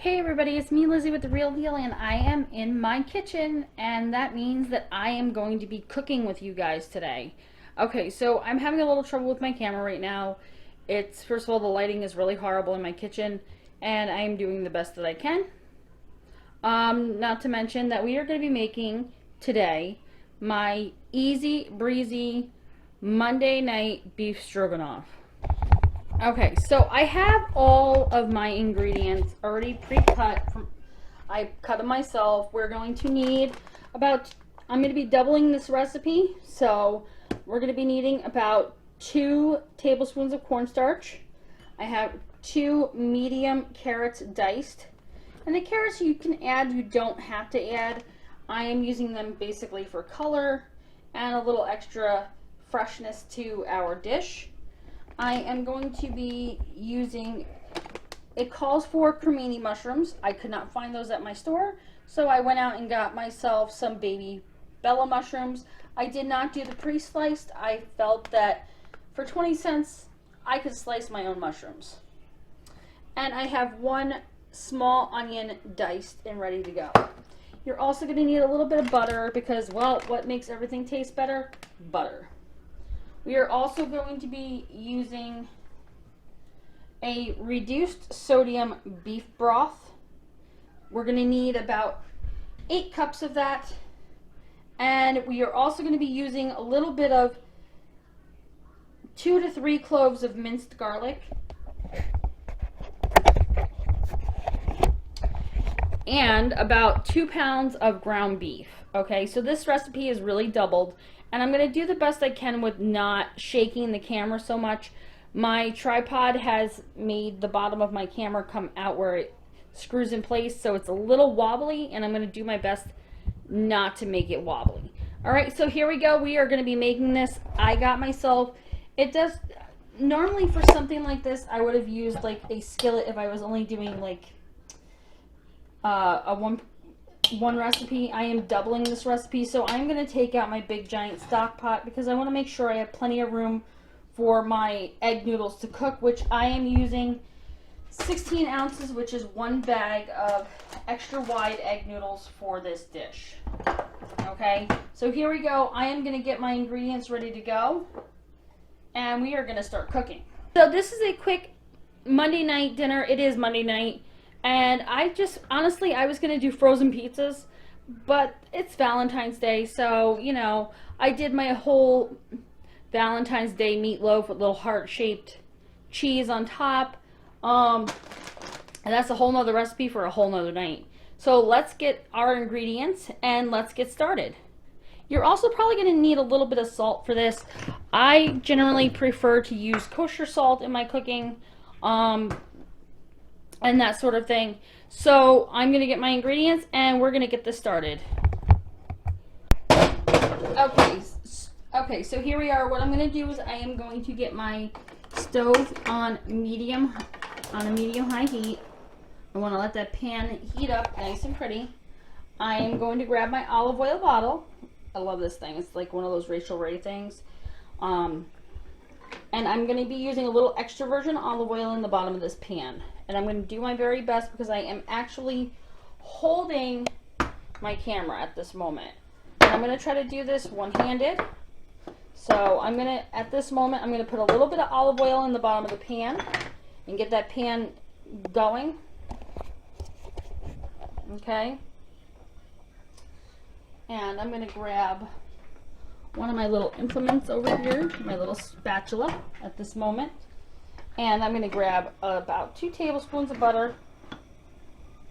Hey everybody, it's me Lizzie with The Real Deal, and I am in my kitchen, and that means that I am going to be cooking with you guys today. Okay, so I'm having a little trouble with my camera right now. First of all, the lighting is really horrible in my kitchen, and I am doing the best that I can. Not to mention that we are going to be making today my easy breezy Monday night beef stroganoff. Okay, so I have all of my ingredients already pre-cut. I cut them myself. We're going to need I'm going to be doubling this recipe. So we're going to be needing about 2 tablespoons of cornstarch. I have 2 medium carrots diced. And the carrots you can add, you don't have to add. I am using them basically for color and a little extra freshness to our dish. I am going to be using, it calls for cremini mushrooms. I could not find those at my store, so I went out and got myself some baby Bella mushrooms. I did not do the pre-sliced. I felt that for 20 cents, I could slice my own mushrooms. And I have 1 small onion diced and ready to go. You're also going to need a little bit of butter because, well, what makes everything taste better? Butter. We are also going to be using a reduced sodium beef broth. We're going to need about 8 cups of that. And we are also going to be using a little bit of 2 to 3 cloves of minced garlic. And about 2 pounds of ground beef. Okay, so this recipe is really doubled. And I'm going to do the best I can with not shaking the camera so much. My tripod has made the bottom of my camera come out where it screws in place, so it's a little wobbly, and I'm going to do my best not to make it wobbly. Alright, so here we go. We are going to be making this. I got myself, normally for something like this, I would have used like a skillet if I was only doing like a one recipe. I am doubling this recipe, so I'm going to take out my big giant stock pot because I want to make sure I have plenty of room for my egg noodles to cook, which I am using 16 ounces, which is 1 bag of extra wide egg noodles for this dish. Okay, so here we go. I am going to get my ingredients ready to go, and we are going to start cooking. So this is a quick Monday night dinner. It is Monday night. And honestly, I was going to do frozen pizzas, but it's Valentine's Day, so, you know, I did my whole Valentine's Day meatloaf with little heart-shaped cheese on top. And that's a whole nother recipe for a whole nother night. So let's get our ingredients and let's get started. You're also probably going to need a little bit of salt for this. I generally prefer to use kosher salt in my cooking. And that sort of thing. So I'm going to get my ingredients and we're going to get this started. Okay, so here we are. What I'm going to do is I am going to get my stove on a medium high heat. I want to let that pan heat up nice and pretty. I am going to grab my olive oil bottle. I love this thing. It's like one of those Rachel Ray things. And I'm going to be using a little extra virgin olive oil in the bottom of this pan. And I'm going to do my very best because I am actually holding my camera at this moment. And I'm going to try to do this one-handed. So at this moment, I'm going to put a little bit of olive oil in the bottom of the pan and get that pan going. Okay. And I'm going to grab one of my little implements over here, my little spatula at this moment. And I'm going to grab about 2 tablespoons of butter.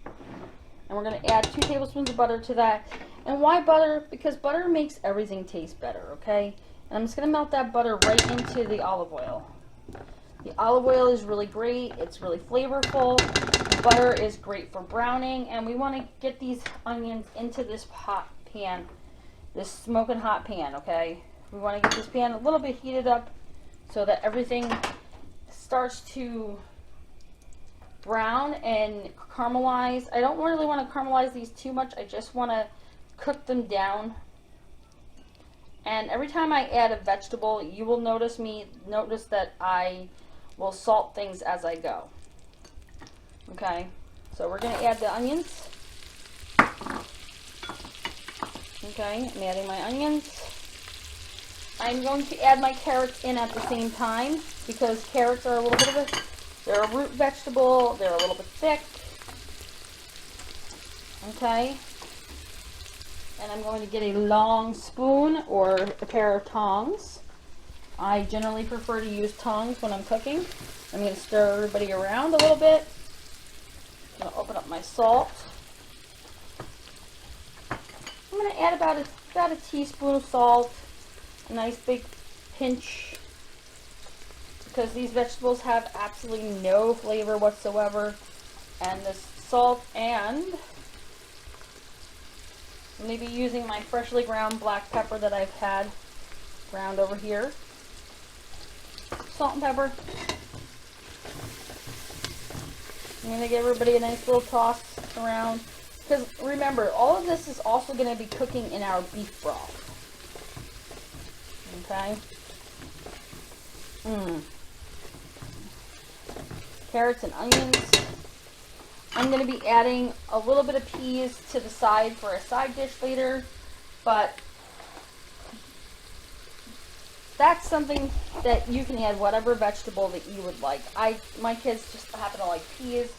And we're going to add 2 tablespoons of butter to that. And why butter? Because butter makes everything taste better, okay? And I'm just going to melt that butter right into the olive oil. The olive oil is really great. It's really flavorful. Butter is great for browning. And we want to get these onions into this hot pan, this smoking hot pan, okay? We want to get this pan a little bit heated up so that everything starts to brown and caramelize. I don't really want to caramelize these too much. I just want to cook them down. And every time I add a vegetable, you will notice that I will salt things as I go. Okay? So we're going to add the onions. Okay, I'm adding my onions. I'm going to add my carrots in at the same time because carrots are a little bit of they're a root vegetable, they're a little bit thick. Okay. And I'm going to get a long spoon or a pair of tongs. I generally prefer to use tongs when I'm cooking. I'm going to stir everybody around a little bit. I'm going to open up my salt. I'm going to add about a teaspoon of salt, a nice big pinch, because these vegetables have absolutely no flavor whatsoever. And this salt, and I'm going to be using my freshly ground black pepper that I've had ground over here. Salt and pepper. I'm going to give everybody a nice little toss around. Because remember, all of this is also going to be cooking in our beef broth. Okay? Carrots and onions. I'm going to be adding a little bit of peas to the side for a side dish later. But that's something that you can add whatever vegetable that you would like. My kids just happen to like peas.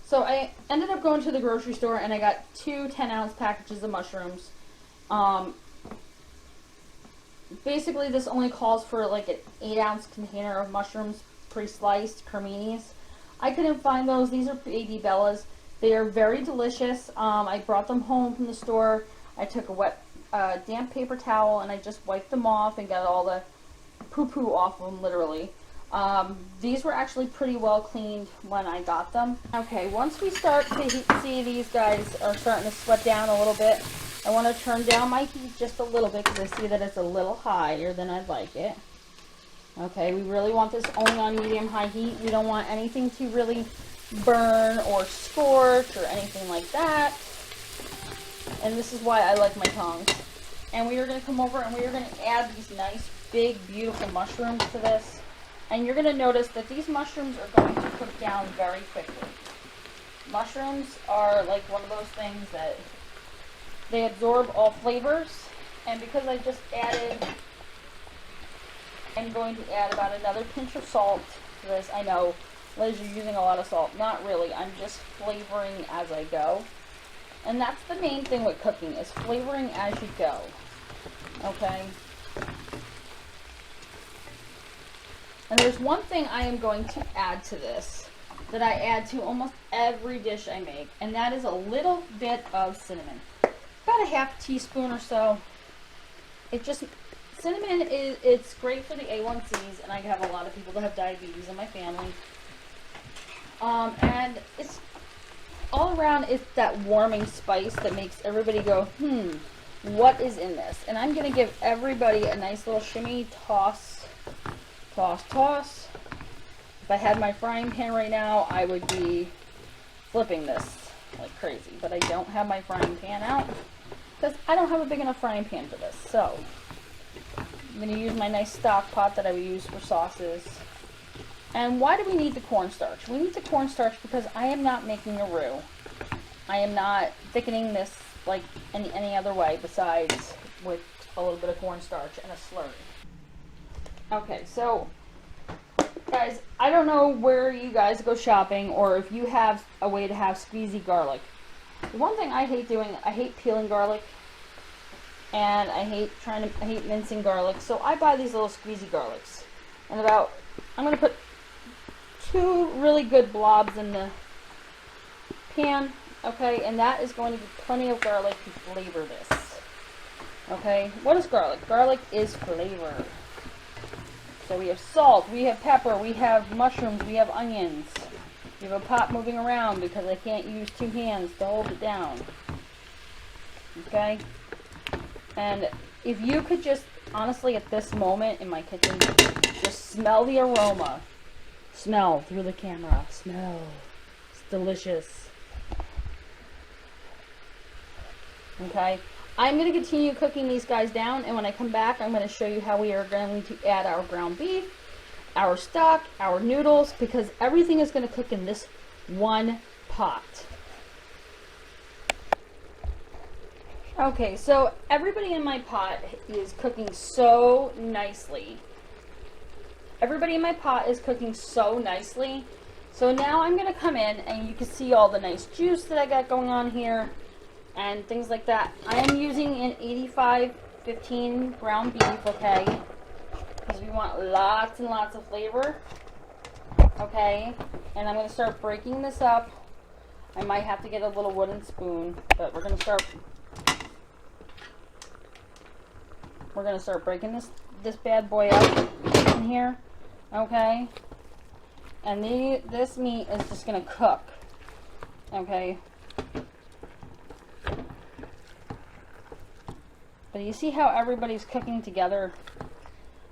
So I ended up going to the grocery store and I got two 10-ounce packages of mushrooms. Basically this only calls for like an 8-ounce container of mushrooms pre-sliced, creminis. I couldn't find those. These are baby Bellas. They are very delicious. I brought them home from the store. I took a wet damp paper towel and I just wiped them off and got all the poo-poo off of them, literally. These were actually pretty well cleaned when I got them. Okay, once we start to see these guys are starting to sweat down a little bit, I want to turn down my heat just a little bit because I see that it's a little higher than I'd like it. Okay, we really want this only on medium-high heat. We don't want anything to really burn or scorch or anything like that. And this is why I like my tongs. And we are going to come over and we are going to add these nice, big, beautiful mushrooms to this. And you're going to notice that these mushrooms are going to cook down very quickly. Mushrooms are like one of those things that they absorb all flavors. And because I just added, I'm going to add about another pinch of salt to this. I know, Liz, you're using a lot of salt. Not really. I'm just flavoring as I go. And that's the main thing with cooking, is flavoring as you go. Okay? And there's one thing I am going to add to this that I add to almost every dish I make, and that is a little bit of cinnamon. About a half teaspoon or so. Cinnamon it's great for the A1Cs, and I have a lot of people that have diabetes in my family. And it's all around, it's that warming spice that makes everybody go, what is in this? And I'm going to give everybody a nice little shimmy, toss, toss, toss. If I had my frying pan right now, I would be flipping this like crazy. But I don't have my frying pan out because I don't have a big enough frying pan for this. So I'm going to use my nice stock pot that I would use for sauces. And why do we need the cornstarch? We need the cornstarch because I am not making a roux. I am not thickening this like any other way besides with a little bit of cornstarch and a slurry. Okay, so guys, I don't know where you guys go shopping or if you have a way to have squeezy garlic. The one thing I hate doing, I hate peeling garlic, and I hate mincing garlic. So I buy these little squeezy garlics, and I'm gonna put 2 really good blobs in the pan. Okay, and that is going to be plenty of garlic to flavor this. Okay, what is garlic? Garlic is flavor. So we have salt, we have pepper, we have mushrooms, we have onions. We have a pot moving around because I can't use 2 hands to hold it down. Okay? And if you could just, honestly, at this moment in my kitchen, just smell the aroma. Smell through the camera. Smell. It's delicious. Okay? I'm going to continue cooking these guys down, and when I come back, I'm going to show you how we are going to add our ground beef our stock, our noodles, because everything is going to cook in this one pot. Okay, so everybody in my pot is cooking so nicely. Everybody in my pot is cooking so nicely. So now I'm going to come in and you can see all the nice juice that I got going on here and things like that. I am using an 85/15 ground beef, okay? Because we want lots and lots of flavor. Okay, and I'm going to start breaking this up. I might have to get a little wooden spoon, but we're going to start breaking this bad boy up in here. Okay, and this meat is just going to cook. Okay, but you see how everybody's cooking together?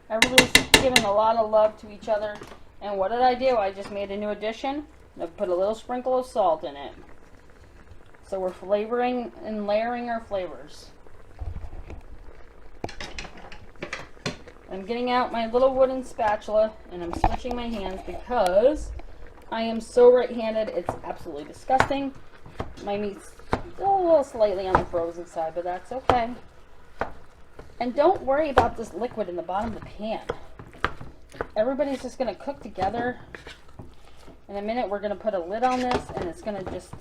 Everybody's giving a lot of love to each other. And what did I do? I just made a new addition. I put a little sprinkle of salt in it. So we're flavoring and layering our flavors. I'm getting out my little wooden spatula and I'm switching my hands because I am so right-handed. It's absolutely disgusting. My meat's still a little slightly on the frozen side, but that's okay. And don't worry about this liquid in the bottom of the pan. Everybody's just going to cook together. In a minute, we're going to put a lid on this, and it's going to just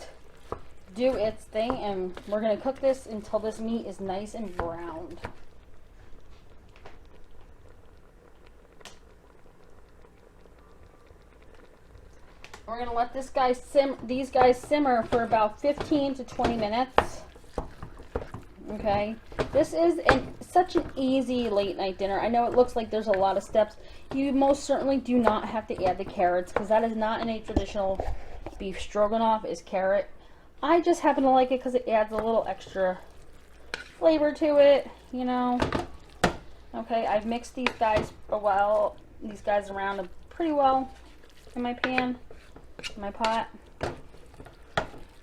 do its thing. And we're going to cook this until this meat is nice and browned. We're going to let these guys simmer for about 15 to 20 minutes. Okay, this is such an easy late night dinner. I know it looks like there's a lot of steps. You most certainly do not have to add the carrots because that is not in a traditional beef stroganoff, is carrot. I just happen to like it because it adds a little extra flavor to it, you know. Okay, I've mixed these guys around pretty well in my pan, in my pot.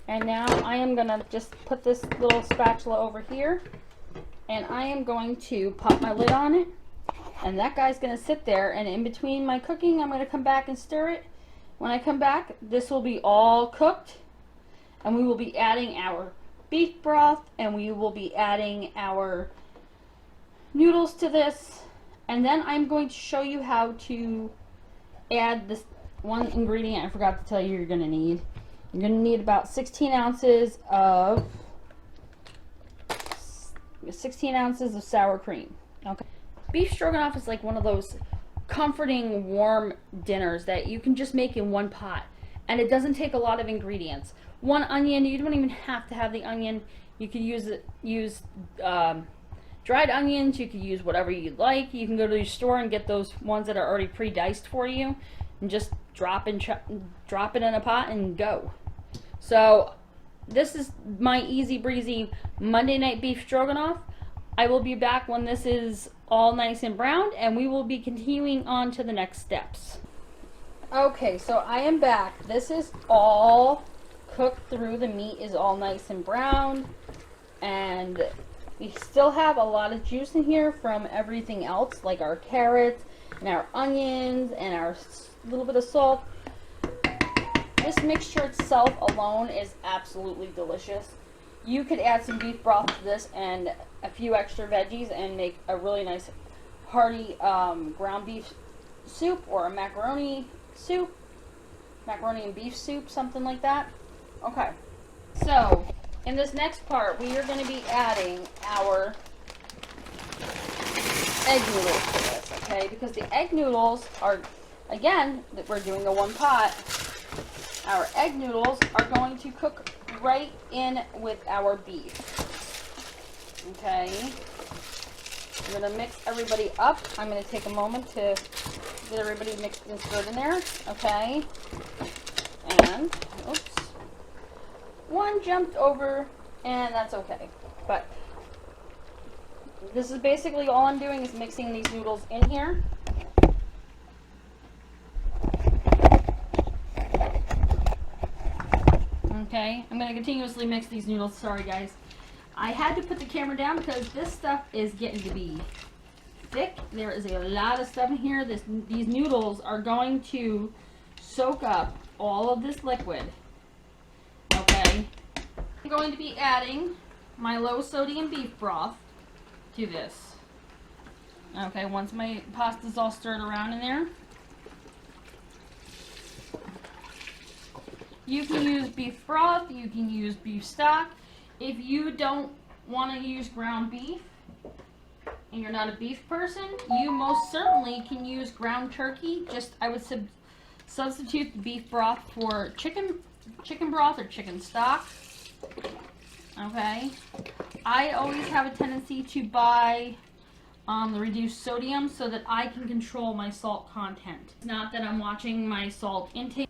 And now I am going to just put this little spatula over here and I am going to pop my lid on it, and that guy's going to sit there, and in between my cooking I'm going to come back and stir it. When I come back, this will be all cooked and we will be adding our beef broth and we will be adding our noodles to this, and then I'm going to show you how to add this one ingredient I forgot to tell you you're going to need. You're going to need about 16 ounces of sour cream. Okay. Beef stroganoff is like one of those comforting, warm dinners that you can just make in one pot. And it doesn't take a lot of ingredients. One onion, you don't even have to have the onion. You could use dried onions. You could use whatever you'd like. You can go to your store and get those ones that are already pre-diced for you. And just drop it in a pot and go. So this is my easy breezy Monday night beef stroganoff. I will be back when this is all nice and browned, and we will be continuing on to the next steps. Okay, so I am back. This is all cooked through. The meat is all nice and browned, and we still have a lot of juice in here from everything else, like our carrots and our onions and our little bit of salt. This mixture itself alone is absolutely delicious. You could add some beef broth to this and a few extra veggies and make a really nice hearty ground beef soup or a macaroni and beef soup, something like that. Okay, so in this next part we are going to be adding our egg noodles to this, okay? Because the egg noodles are, again, that we're doing a one pot. Our egg noodles are going to cook right in with our beef. Okay. I'm going to mix everybody up. I'm going to take a moment to get everybody mixed and stirred in there. Okay. And, oops. One jumped over, and that's okay. But this is basically all I'm doing is mixing these noodles in here. Okay, I'm going to continuously mix these noodles. Sorry guys. I had to put the camera down because this stuff is getting to be thick. There is a lot of stuff in here. These noodles are going to soak up all of this liquid. Okay. I'm going to be adding my low sodium beef broth to this. Okay, once my pasta's all stirred around in there. You can use beef broth, you can use beef stock. If you don't want to use ground beef and you're not a beef person, you most certainly can use ground turkey. Just I would substitute the beef broth for chicken broth or chicken stock. Okay. I always have a tendency to buy the reduced sodium so that I can control my salt content. It's not that I'm watching my salt intake.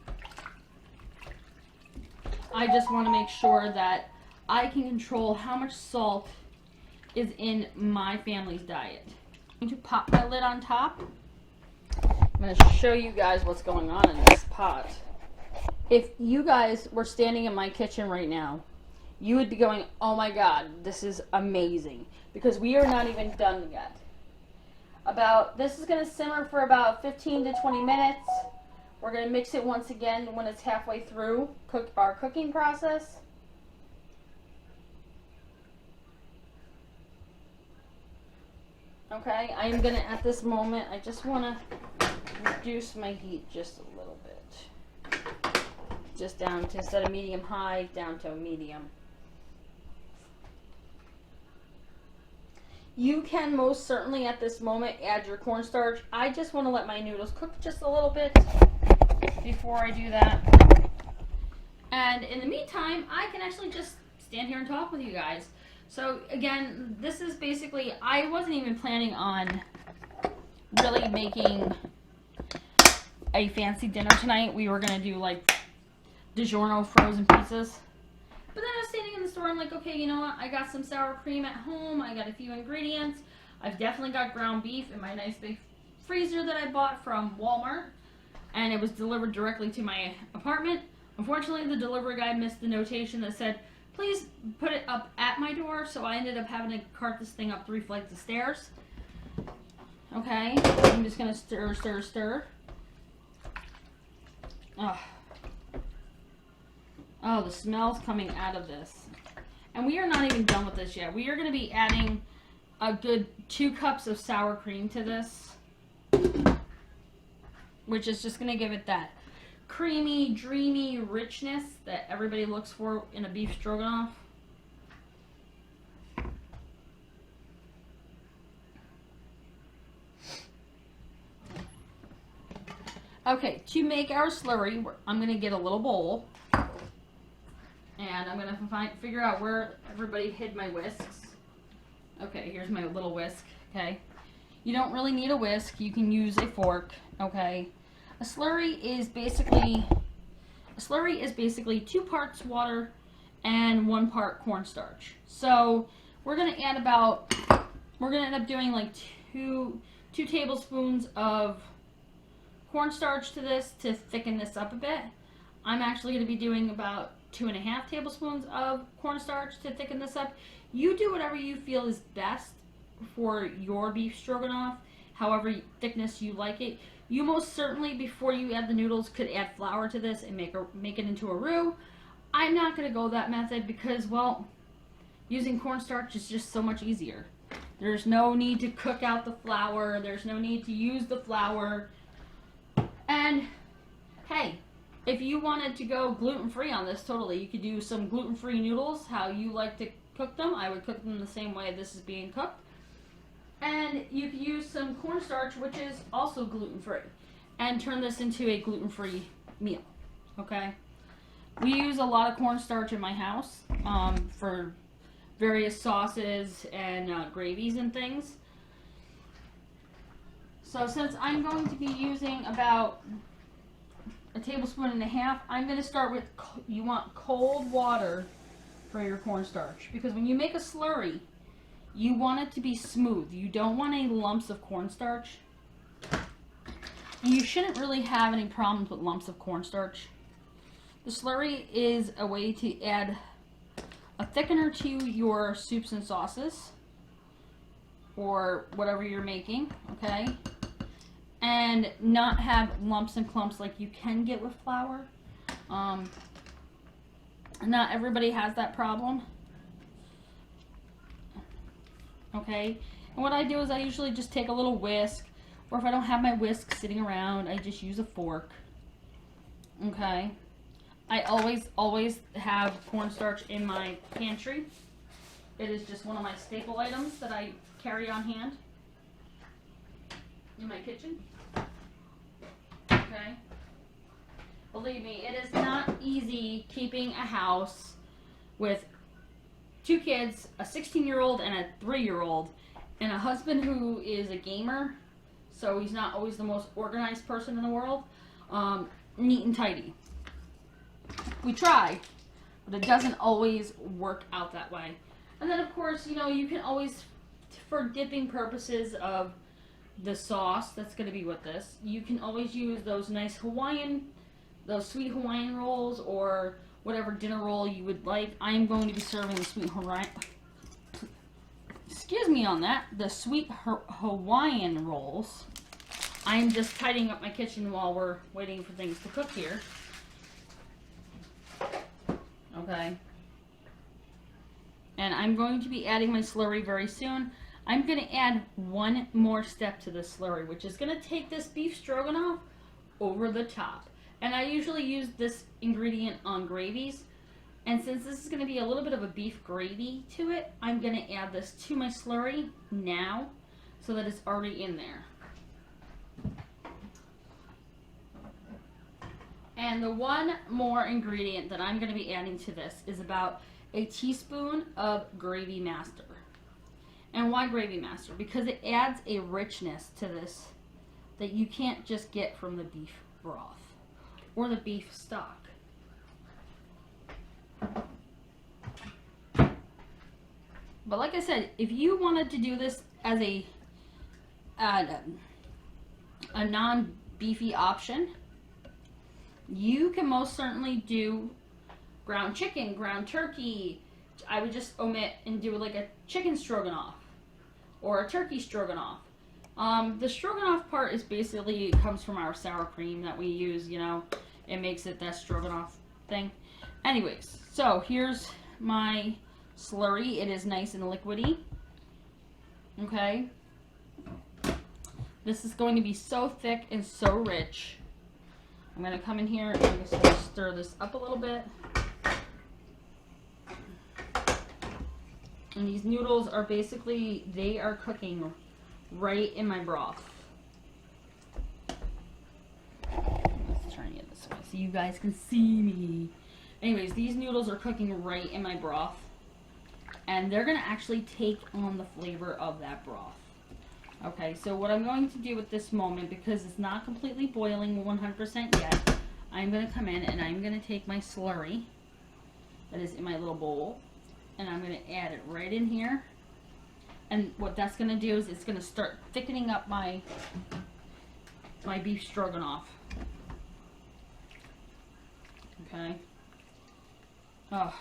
I just want to make sure that I can control how much salt is in my family's diet. I'm going to pop my lid on top. I'm going to show you guys what's going on in this pot. If you guys were standing in my kitchen right now, you would be going, oh my god, this is amazing. Because we are not even done yet. This is going to simmer for about 15 to 20 minutes. We're going to mix it once again when it's halfway through our cooking process. Okay, I'm going to, at this moment, I just want to reduce my heat just a little bit. Just down to, instead of medium high, down to a medium. You can most certainly at this moment add your cornstarch. I just want to let my noodles cook just a little bit before I do that. And in the meantime, I can actually just stand here and talk with you guys. So again, this is basically, I wasn't even planning on really making a fancy dinner tonight. We were going to do like DiGiorno frozen pizzas. But then I was standing in the store and like, okay, you know what? I got some sour cream at home. I got a few ingredients. I've definitely got ground beef in my nice big freezer that I bought from Walmart. And it was delivered directly to my apartment. Unfortunately, the delivery guy missed the notation that said, please put it up at my door. So I ended up having to cart this thing up 3 flights of stairs. Okay, I'm just going to stir, stir, stir. Oh, the smell's coming out of this. And we are not even done with this yet. We are going to be adding a good 2 cups of sour cream to this, which is just going to give it that creamy, dreamy richness that everybody looks for in a beef stroganoff. Okay, to make our slurry, I'm going to get a little bowl. And I'm going to figure out where everybody hid my whisks. Okay, here's my little whisk, okay? You don't really need a whisk. You can use a fork, okay? A slurry is basically 2 parts water and 1 part cornstarch. So we're going to end up doing like 2 tablespoons of cornstarch to this to thicken this up a bit. I'm actually going to be doing about 2.5 tablespoons of cornstarch to thicken this up. You do whatever you feel is best for your beef stroganoff, however thickness you like it. You most certainly, before you add the noodles, could add flour to this and make it into a roux. I'm not going to go that method because, well, using cornstarch is just so much easier. There's no need to cook out the flour. There's no need to use the flour. And, hey, if you wanted to go gluten-free on this, totally, you could do some gluten-free noodles, how you like to cook them. I would cook them the same way this is being cooked. And you could use some cornstarch, which is also gluten-free, and turn this into a gluten-free meal, okay? We use a lot of cornstarch in my house for various sauces and gravies and things. So since I'm going to be using about 1.5 tablespoons, I'm going to start with, you want cold water for your cornstarch. Because when you make a slurry, you want it to be smooth. You don't want any lumps of cornstarch. You shouldn't really have any problems with lumps of cornstarch. The slurry is a way to add a thickener to your soups and sauces. or whatever you're making, okay? And not have lumps and clumps like you can get with flour. Not everybody has that problem. Okay, and what I do is I usually just take a little whisk, or if I don't have my whisk sitting around, I just use a fork. Okay, I always have cornstarch in my pantry. It is just one of my staple items that I carry on hand in my kitchen. Okay, believe me, it is not easy keeping a house with 2 kids, a 16-year-old and a 3-year-old, and a husband who is a gamer, so he's not always the most organized person in the world. Neat and tidy. We try, but it doesn't always work out that way. And then, of course, you know, you can always, for dipping purposes of the sauce that's going to be with this, you can always use those nice those sweet Hawaiian rolls, or whatever dinner roll you would like. I am going to be serving the sweet Hawaiian, excuse me on that, the sweet Hawaiian rolls. I'm just tidying up my kitchen while we're waiting for things to cook here. Okay. And I'm going to be adding my slurry very soon. I'm going to add one more step to this slurry, which is going to take this beef stroganoff over the top. And I usually use this ingredient on gravies. And since this is going to be a little bit of a beef gravy to it, I'm going to add this to my slurry now so that it's already in there. And the one more ingredient that I'm going to be adding to this is about a teaspoon of Gravy Master. And why Gravy Master? Because it adds a richness to this that you can't just get from the beef broth or the beef stock. But like I said, if you wanted to do this as a non-beefy option, you can most certainly do ground chicken, ground turkey. I would just omit and do like a chicken stroganoff or a turkey stroganoff. The stroganoff part is basically comes from our sour cream that we use, you know. It makes it that stroganoff thing. Anyways, so here's my slurry. It is nice and liquidy. Okay. This is going to be so thick and so rich. I'm going to come in here and I'm just going to stir this up a little bit. And these noodles are basically, they are cooking right in my broth. Let's turn it this way so you guys can see me. Anyways, these noodles are cooking right in my broth. And they're going to actually take on the flavor of that broth. Okay, so what I'm going to do at this moment, because it's not completely boiling 100% yet, I'm going to come in and I'm going to take my slurry that is in my little bowl, and I'm going to add it right in here. And what that's going to do is it's going to start thickening up my beef stroganoff. Okay. Oh,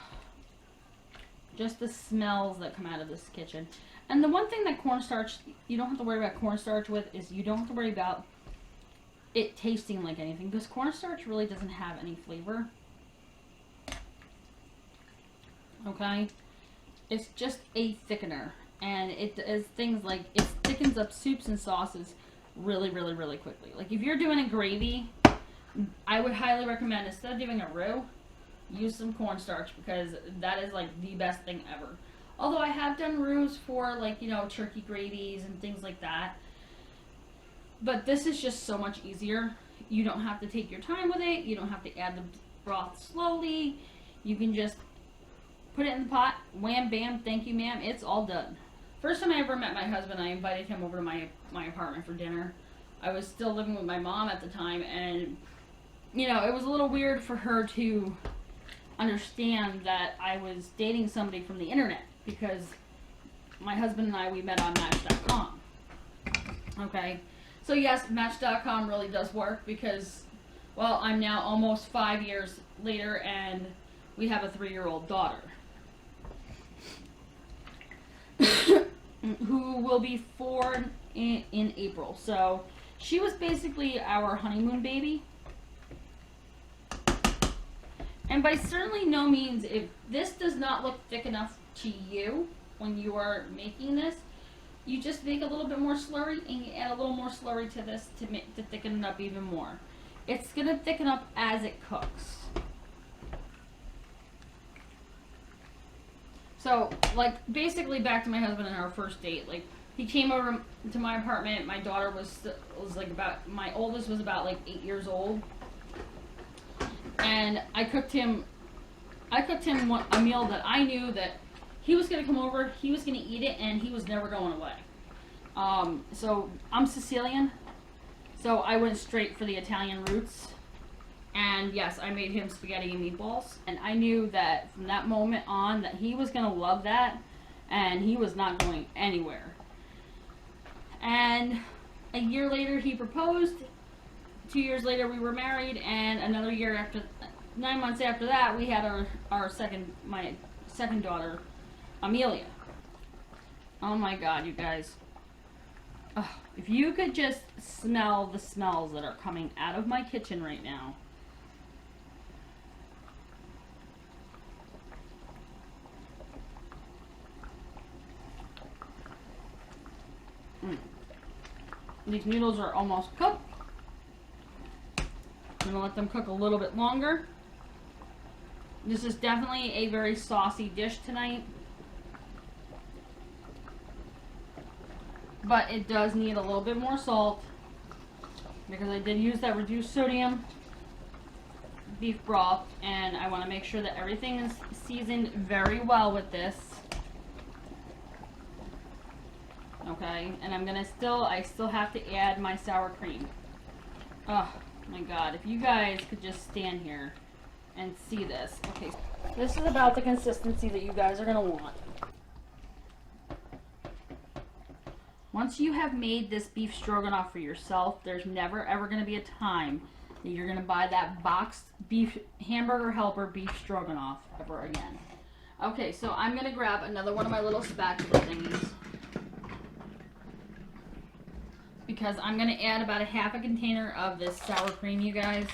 just the smells that come out of this kitchen. And the one thing that cornstarch, you don't have to worry about cornstarch with, is you don't have to worry about it tasting like anything, because cornstarch really doesn't have any flavor. Okay? It's just a thickener. And it does things like, it thickens up soups and sauces really, really, really quickly. Like if you're doing a gravy, I would highly recommend, instead of doing a roux, use some cornstarch, because that is like the best thing ever. Although I have done roux for, like, you know, turkey gravies and things like that. But this is just so much easier. You don't have to take your time with it. You don't have to add the broth slowly. You can just put it in the pot. Wham, bam, thank you, ma'am. It's all done. First time I ever met my husband, I invited him over to my apartment for dinner. I was still living with my mom at the time. And, you know, it was a little weird for her to understand that I was dating somebody from the internet. Because my husband and I, we met on Match.com. Okay. So yes, Match.com really does work because, well, I'm now almost 5 years later and we have a 3-year-old daughter. who will be 4 in April. So she was basically our honeymoon baby. And by certainly no means, if this does not look thick enough to you when you are making this, you just make a little bit more slurry and you add a little more slurry to this to thicken it up even more. It's going to thicken up as it cooks. So, like, basically back to my husband and our first date. Like, he came over to my apartment. My daughter was like about, my oldest was about like 8 years old. And I cooked him a meal that I knew that he was going to come over, he was going to eat it, and he was never going away. So I'm Sicilian, so I went straight for the Italian roots. And yes, I made him spaghetti and meatballs. And I knew that from that moment on that he was going to love that, and he was not going anywhere. And a year later he proposed. 2 years later we were married, and another year after, 9 months after that, we had my second daughter, Amelia. Oh my God, you guys. Oh, if you could just smell the smells that are coming out of my kitchen right now. These noodles are almost cooked. I'm going to let them cook a little bit longer. This is definitely a very saucy dish tonight. But it does need a little bit more salt, because I did use that reduced sodium beef broth, and I want to make sure that everything is seasoned very well with this. Okay, and I still have to add my sour cream. Oh my God, if you guys could just stand here and see this. Okay, this is about the consistency that you guys are going to want. Once you have made this beef stroganoff for yourself, there's never ever going to be a time that you're going to buy that boxed beef hamburger helper beef stroganoff ever again. Okay, so I'm going to grab another one of my little spatula thingies, because I'm going to add about a half a container of this sour cream, you guys.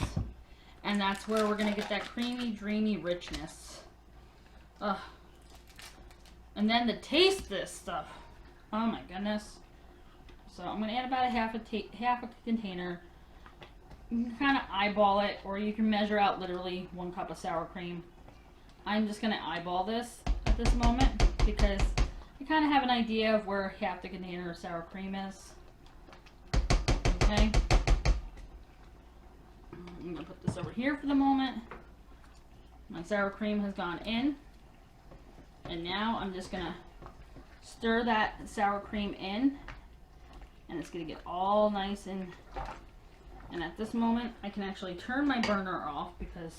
And that's where we're going to get that creamy, dreamy richness. Ugh. And then to taste this stuff. Oh my goodness. So I'm going to add about a half a container. You can kind of eyeball it, or you can measure out literally 1 cup of sour cream. I'm just going to eyeball this at this moment, because I kind of have an idea of where half the container of sour cream is. Okay. I'm going to put this over here for the moment. My sour cream has gone in. And now I'm just going to stir that sour cream in. And it's going to get all nice and at this moment I can actually turn my burner off, because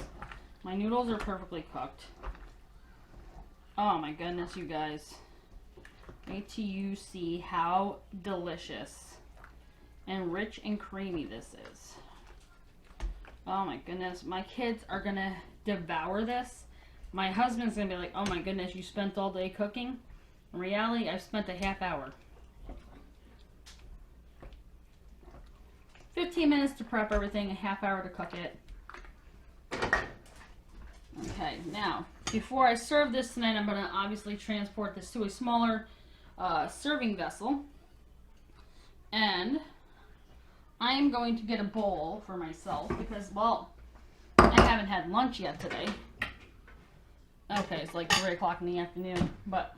my noodles are perfectly cooked. Oh my goodness, you guys. Wait till you see how delicious and rich and creamy this is. Oh my goodness, my kids are gonna devour this. My husband's gonna be like, oh my goodness, you spent all day cooking? In reality, I've spent a half hour. 15 minutes to prep everything, a half hour to cook it. Okay, now, before I serve this tonight, I'm gonna obviously transport this to a smaller serving vessel. And I am going to get a bowl for myself, because, well, I haven't had lunch yet today. Okay, it's like 3 o'clock in the afternoon, but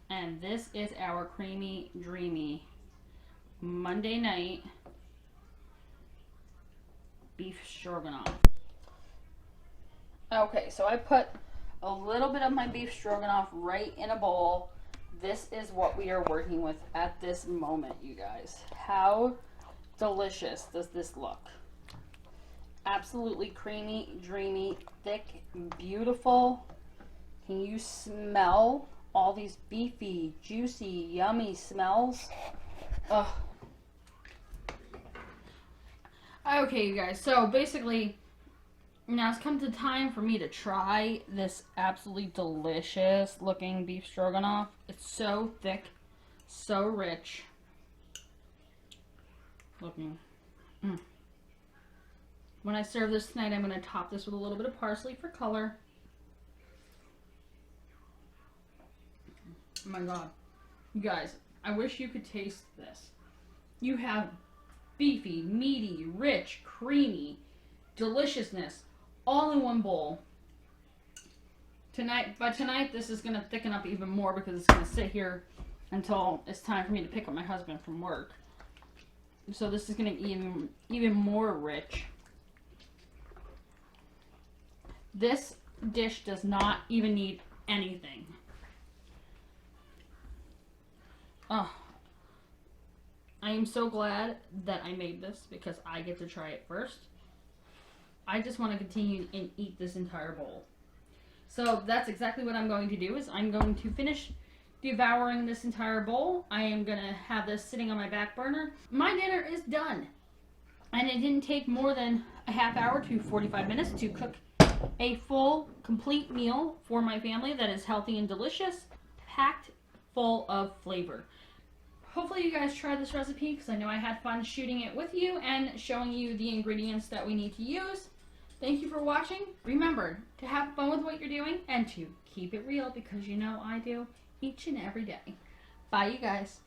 and this is our creamy, dreamy Monday night beef stroganoff. Okay, so I put a little bit of my beef stroganoff right in a bowl. This is what we are working with at this moment, you guys. How delicious does this look? Absolutely creamy, dreamy, thick, beautiful. Can you smell all these beefy, juicy, yummy smells? Ugh. Okay, you guys, so basically Now it's come to time for me to try this absolutely delicious looking beef stroganoff. It's so thick, so rich looking. When I serve this tonight, I'm going to top this with a little bit of parsley for color. Oh my god. You guys, I wish you could taste this. You have beefy, meaty, rich, creamy deliciousness all in one bowl. By tonight, this is going to thicken up even more because it's going to sit here until it's time for me to pick up my husband from work. So this is going to be even more rich. This dish does not even need anything. Oh, I am so glad that I made this because I get to try it first. I just want to continue and eat this entire bowl. So that's exactly what I'm going to do, is I'm going to finish devouring this entire bowl. I am going to have this sitting on my back burner. My dinner is done. And it didn't take more than a half hour to 45 minutes to cook a full, complete meal for my family that is healthy and delicious, packed full of flavor. Hopefully you guys try this recipe because I know I had fun shooting it with you and showing you the ingredients that we need to use. Thank you for watching. Remember to have fun with what you're doing and to keep it real because you know I do each and every day. Bye, you guys.